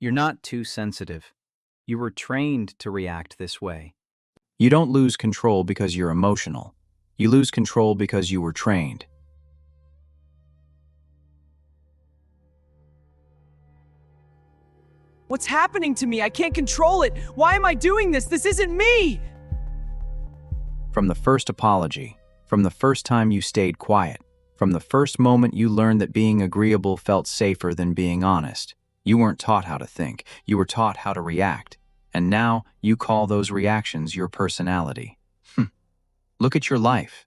You're not too sensitive. You were trained to react this way. You don't lose control because you're emotional. You lose control because you were trained. What's happening to me? I can't control it. Why am I doing this? This isn't me! From the first apology, from the first time you stayed quiet, from the first moment you learned that being agreeable felt safer than being honest, you weren't taught how to think, you were taught how to react. And now you call those reactions your personality. Look at your life,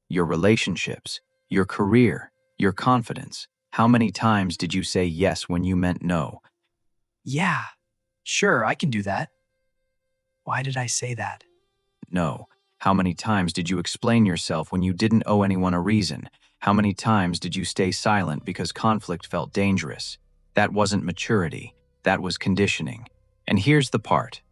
your relationships, your career, your confidence. How many times did you say yes when you meant no? Yeah, sure, I can do that. Why did I say that? No. How many times did you explain yourself when you didn't owe anyone a reason? How many times did you stay silent because conflict felt dangerous? That wasn't maturity. That was conditioning. And here's the part.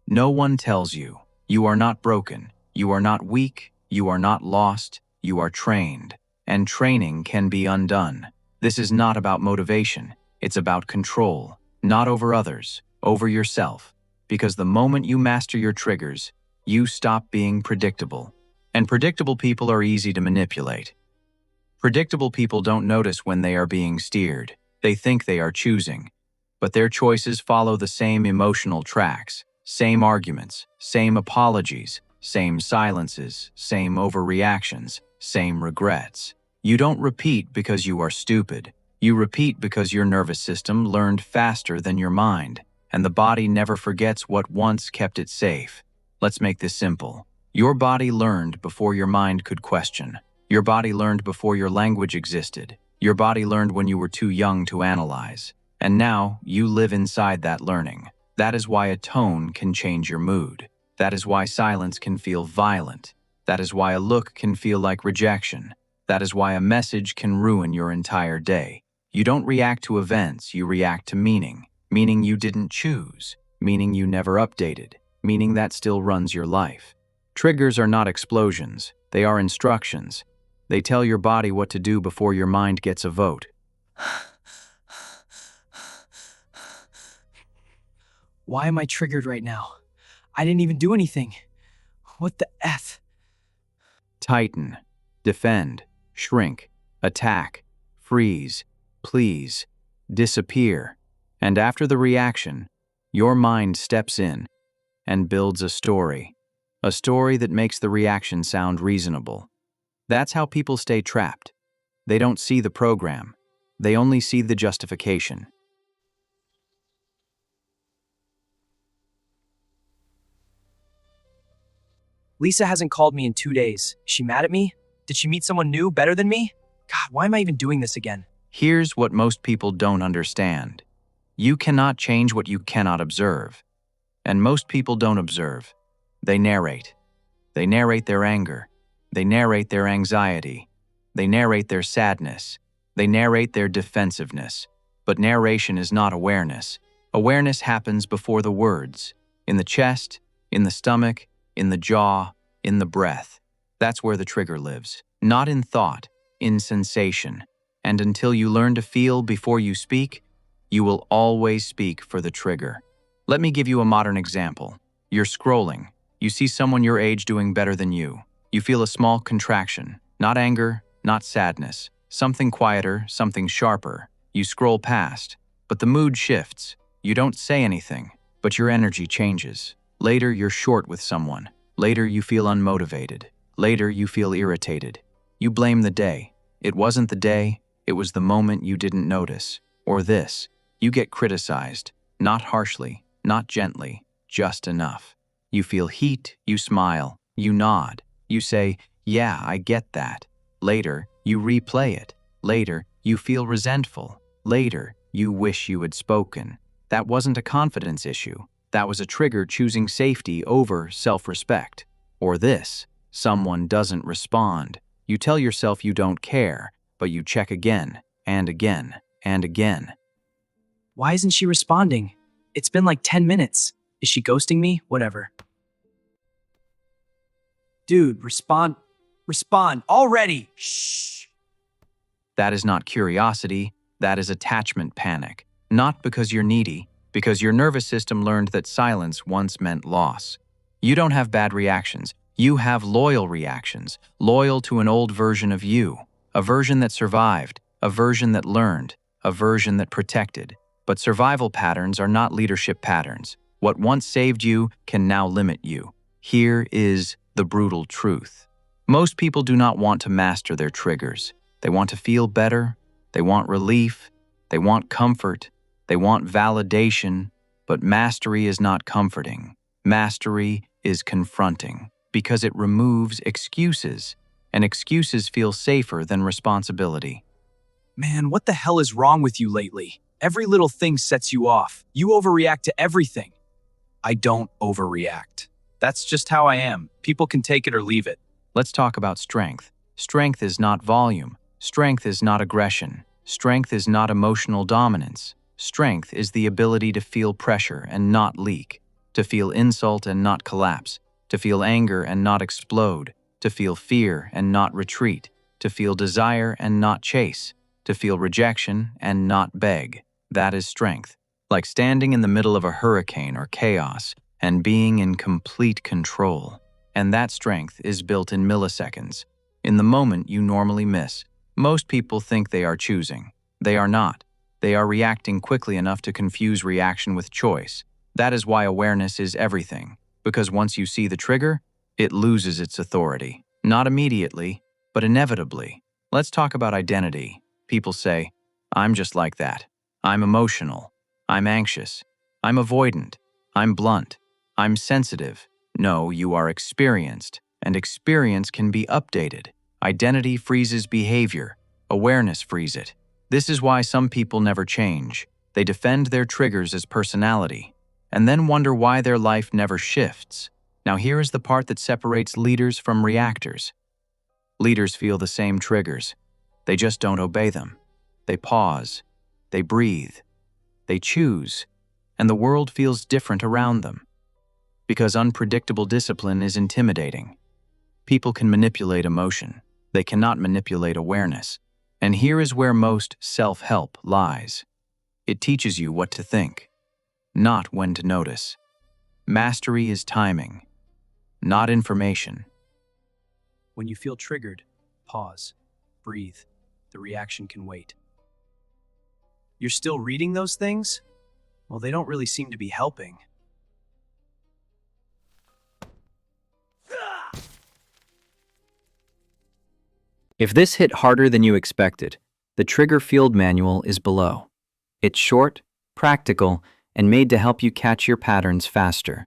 No one tells you. You are not broken. You are not weak. You are not lost. You are trained. And training can be undone. This is not about motivation. It's about control. Not over others, over yourself. Because the moment you master your triggers, you stop being predictable. And predictable people are easy to manipulate. Predictable people don't notice when they are being steered. They think they are choosing. But their choices follow the same emotional tracks, same arguments, same apologies, same silences, same overreactions, same regrets. You don't repeat because you are stupid. You repeat because your nervous system learned faster than your mind, and the body never forgets what once kept it safe. Let's make this simple. Your body learned before your mind could question. Your body learned before your language existed. Your body learned when you were too young to analyze. And now you live inside that learning. That is why a tone can change your mood. That is why silence can feel violent. That is why a look can feel like rejection. That is why a message can ruin your entire day. You don't react to events, you react to meaning. Meaning you didn't choose. Meaning you never updated. Meaning that still runs your life. Triggers are not explosions. They are instructions. They tell your body what to do before your mind gets a vote. Why am I triggered right now? I didn't even do anything. What the F? Tighten, defend, shrink, attack, freeze, please, disappear. And after the reaction, your mind steps in and builds a story that makes the reaction sound reasonable. That's how people stay trapped. They don't see the program. They only see the justification. Lisa hasn't called me in 2 days. Is she mad at me? Did she meet someone new, better than me? God, why am I even doing this again? Here's what most people don't understand. You cannot change what you cannot observe. And most people don't observe. They narrate. They narrate their anger. They narrate their anxiety. They narrate their sadness. They narrate their defensiveness. But narration is not awareness. Awareness happens before the words. In the chest, in the stomach, in the jaw, in the breath. That's where the trigger lives. Not in thought, in sensation. And until you learn to feel before you speak, you will always speak for the trigger. Let me give you a modern example. You're scrolling. You see someone your age doing better than you. You feel a small contraction. Not anger, not sadness. Something quieter, something sharper. You scroll past. But the mood shifts. You don't say anything, but your energy changes. Later, you're short with someone. Later, you feel unmotivated. Later, you feel irritated. You blame the day. It wasn't the day, it was the moment you didn't notice. Or this, you get criticized. Not harshly, not gently, just enough. You feel heat, you smile, you nod. You say, yeah, I get that. Later, you replay it. Later, you feel resentful. Later, you wish you had spoken. That wasn't a confidence issue. That was a trigger choosing safety over self-respect. Or this, someone doesn't respond. You tell yourself you don't care, but you check again, and again, and again. Why isn't she responding? It's been like 10 minutes. Is she ghosting me? Whatever. Dude, respond. Respond already. Shh. That is not curiosity, that is attachment panic. Not because you're needy, because your nervous system learned that silence once meant loss. You don't have bad reactions. You have loyal reactions, loyal to an old version of you, a version that survived, a version that learned, a version that protected. But survival patterns are not leadership patterns. What once saved you can now limit you. Here is the brutal truth. Most people do not want to master their triggers. They want to feel better, they want relief, they want comfort, they want validation, but mastery is not comforting. Mastery is confronting, because it removes excuses, and excuses feel safer than responsibility. Man, what the hell is wrong with you lately? Every little thing sets you off. You overreact to everything. I don't overreact. That's just how I am. People can take it or leave it. Let's talk about strength. Strength is not volume. Strength is not aggression. Strength is not emotional dominance. Strength is the ability to feel pressure and not leak, to feel insult and not collapse, to feel anger and not explode, to feel fear and not retreat, to feel desire and not chase, to feel rejection and not beg. That is strength. Like standing in the middle of a hurricane or chaos and being in complete control. And that strength is built in milliseconds, in the moment you normally miss. Most people think they are choosing. They are not. They are reacting quickly enough to confuse reaction with choice. That is why awareness is everything, because once you see the trigger, it loses its authority. Not immediately, but inevitably. Let's talk about identity. People say, I'm just like that. I'm emotional. I'm anxious. I'm avoidant. I'm blunt. I'm sensitive. No, you are experienced, and experience can be updated. Identity freezes behavior. Awareness frees it. This is why some people never change. They defend their triggers as personality, and then wonder why their life never shifts. Now here is the part that separates leaders from reactors. Leaders feel the same triggers. They just don't obey them. They pause. They breathe. They choose. And the world feels different around them. Because unpredictable discipline is intimidating. People can manipulate emotion. They cannot manipulate awareness. And here is where most self-help lies. It teaches you what to think, not when to notice. Mastery is timing, not information. When you feel triggered, pause, breathe. The reaction can wait. You're still reading those things? Well, they don't really seem to be helping. If this hit harder than you expected, the Trigger Field Manual is below. It's short, practical, and made to help you catch your patterns faster.